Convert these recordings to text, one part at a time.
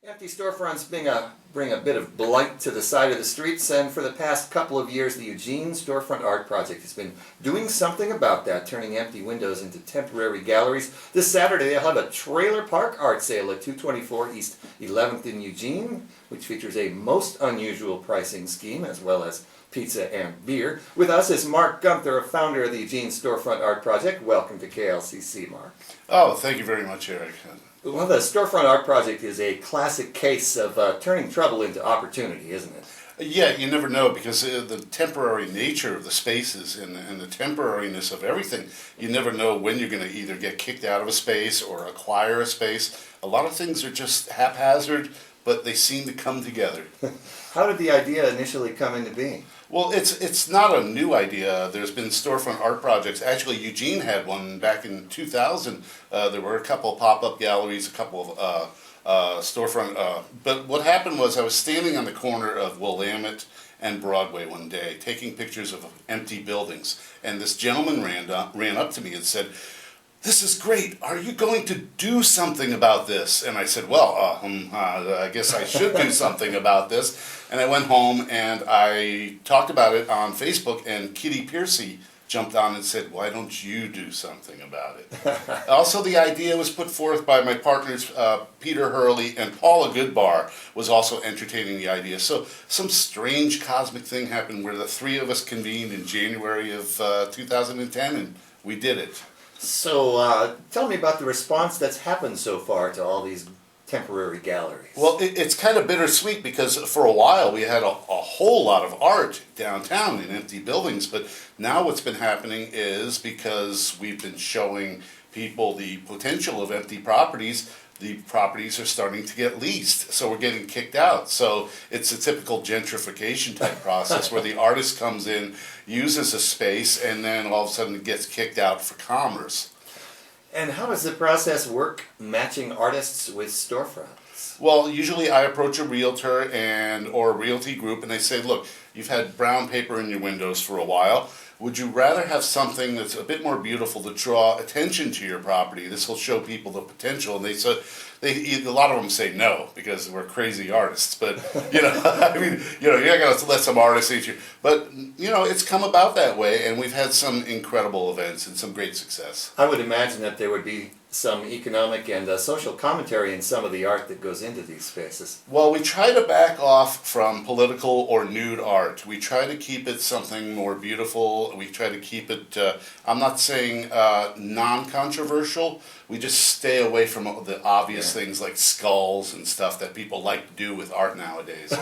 Empty storefronts bring a bit of blight to the side of the streets, and for the past couple of years the Eugene Storefront Art Project has been doing something about that, turning empty windows into temporary galleries. This Saturday they'll have a trailer park art sale at 224 East 11th in Eugene, which features a most unusual pricing scheme as well as pizza and beer. With us is Marc Gunther, founder of the Eugene Storefront Art Project. Welcome to KLCC, Marc. Oh, thank you very much, Eric. Well, the Storefront Art Project is a classic case of turning trouble into opportunity, isn't it? Yeah, you never know because the temporary nature of the spaces and the temporariness of everything, you never know when you're going to either get kicked out of a space or acquire a space. A lot of things are just haphazard, but they seem to come together. How did the idea initially come into being? Well, it's not a new idea. There's been storefront art projects. Actually, Eugene had one back in 2000. There were a couple of pop-up galleries, a couple of storefront. But what happened was I was standing on the corner of Willamette and Broadway one day, taking pictures of empty buildings, and this gentleman ran up to me and said, "This is great. Are you going to do something about this?" And I said, well, I guess I should do something about this. And I went home and I talked about it on Facebook, and Kitty Piercy jumped on and said, "Why don't you do something about it?" Also, the idea was put forth by my partners, Peter Hurley, and Paula Goodbar was also entertaining the idea. So some strange cosmic thing happened where the three of us convened in January of 2010, and we did it. So tell me about the response that's happened so far to all these temporary galleries. Well, it's kind of bittersweet because for a while we had a whole lot of art downtown in empty buildings, but now what's been happening is because we've been showing people the potential of empty properties, the properties are starting to get leased, so we're getting kicked out. So it's a typical gentrification type process where the artist comes in, uses a space, and then all of a sudden it gets kicked out for commerce. And how does the process work, matching artists with storefronts? Well, usually I approach a realtor or a realty group and they say, "Look, you've had brown paper in your windows for a while. Would you rather have something that's a bit more beautiful to draw attention to your property? This will show people the potential." And a lot of them say no because we're crazy artists. But I mean, you're not going to let some artists eat you. But it's come about that way, and we've had some incredible events and some great success. I would imagine that there would be some economic and social commentary in some of the art that goes into these spaces. Well, we try to back off from political or nude art. We try to keep it something more beautiful. We try to keep it, I'm not saying non-controversial. We just stay away from the obvious things like skulls and stuff that people like to do with art nowadays.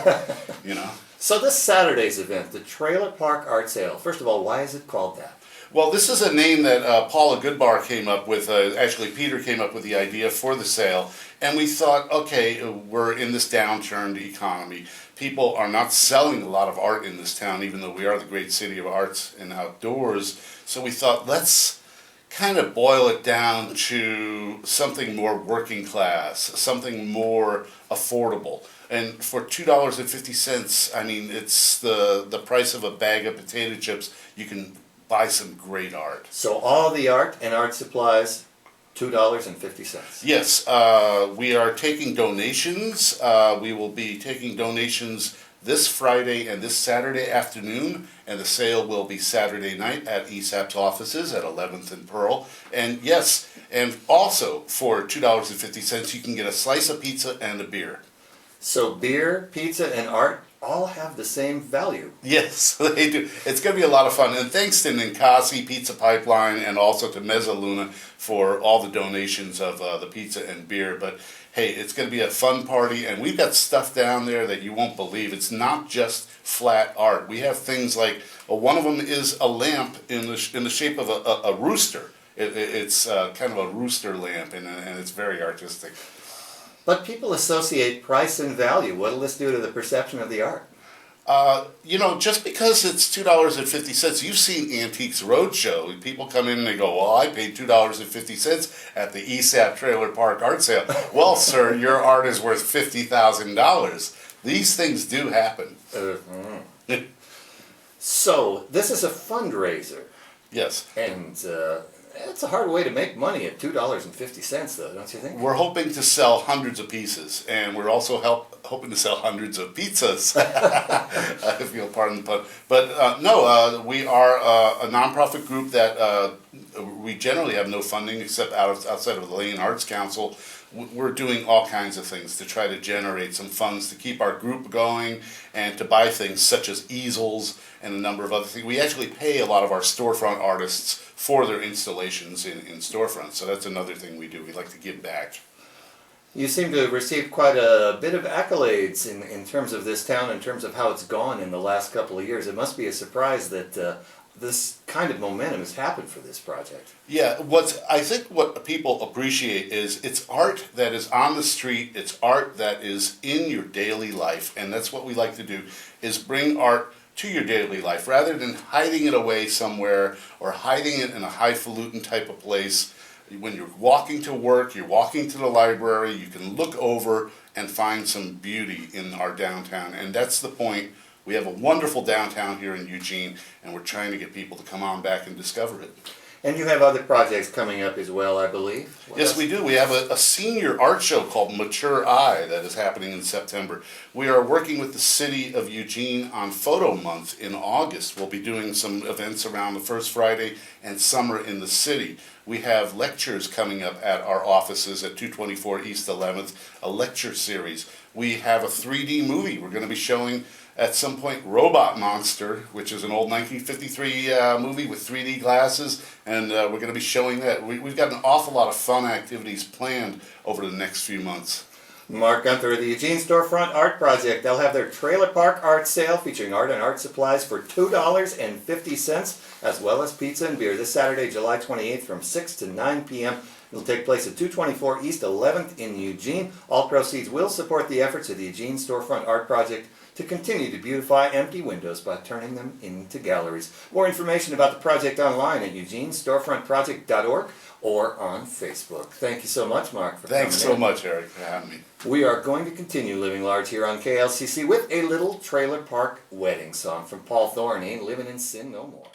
So this Saturday's event, the Trailer Park Art Sale, first of all, why is it called that? Well, this is a name that Paula Goodbar came up with. Actually, Peter came up with the idea for the sale. And we thought, okay, we're in this downturned economy. People are not selling a lot of art in this town, even though we are the great city of arts and outdoors. So we thought, let's kind of boil it down to something more working class, something more affordable. And for $2.50, I mean, it's the price of a bag of potato chips. You can buy some great art. So all the art and art supplies, $2.50. Yes, we are taking donations. We will be taking donations this Friday and this Saturday afternoon, and the sale will be Saturday night at ESAP's offices at 11th and Pearl. And yes, and also for $2.50 you can get a slice of pizza and a beer. So beer, pizza, and art all have the same value. Yes, they do. It's going to be a lot of fun. And thanks to Ninkasi Pizza Pipeline and also to Mezzaluna for all the donations of the pizza and beer. But hey, it's going to be a fun party, and we've got stuff down there that you won't believe. It's not just flat art. We have things like, one of them is a lamp in the shape of a rooster. It's kind of a rooster lamp, and it's very artistic. But people associate price and value. What'll this do to the perception of the art? Just because it's $2.50, you've seen Antiques Roadshow. People come in and they go, "Well, I paid $2.50 at the ESAP Trailer Park Art Sale." Well, sir, your art is worth $50,000. These things do happen. So, this is a fundraiser. Yes. And It's a hard way to make money at $2.50 though, don't you think? We're hoping to sell hundreds of pieces, and we're also hoping to sell hundreds of pizzas, if you'll pardon the pun. But no, we are a nonprofit group that we generally have no funding except outside of the Lane Arts Council. We're doing all kinds of things to try to generate some funds to keep our group going and to buy things such as easels and a number of other things. We actually pay a lot of our storefront artists for their installations in storefronts, so that's another thing we do. We like to give back. You seem to have received quite a bit of accolades in terms of this town, in terms of how it's gone in the last couple of years. It must be a surprise that this kind of momentum has happened for this project. Yeah, I think what people appreciate is it's art that is on the street, it's art that is in your daily life, and that's what we like to do, is bring art to your daily life rather than hiding it away somewhere or hiding it in a highfalutin type of place. When you're walking to work, you're walking to the library, you can look over and find some beauty in our downtown, and that's the point. We have a wonderful downtown here in Eugene, and we're trying to get people to come on back and discover it. And you have other projects coming up as well, I believe. Yes, we do. We have a senior art show called Mature Eye that is happening in September. We are working with the city of Eugene on Photo Month in August. We'll be doing some events around the first Friday and summer in the city. We have lectures coming up at our offices at 224 East 11th, a lecture series. We have a 3D movie we're going to be showing at some point, Robot Monster, which is an old 1953 movie with 3D glasses, and we're going to be showing that. We've got an awful lot of fun activities planned over the next few months. Marc Gunther of the Eugene Storefront Art Project. They'll have their trailer park art sale featuring art and art supplies for $2.50, as well as pizza and beer, this Saturday, July 28th from 6 to 9 p.m. It'll take place at 224 East 11th in Eugene. All proceeds will support the efforts of the Eugene Storefront Art Project to continue to beautify empty windows by turning them into galleries. More information about the project online at eugenestorefrontproject.org or on Facebook. Thank you so much, Marc, for coming in. Thanks so much, Eric, for having me. We are going to continue living large here on KLCC with a little trailer park wedding song from Paul Thorne, Ain't Living in Sin No More.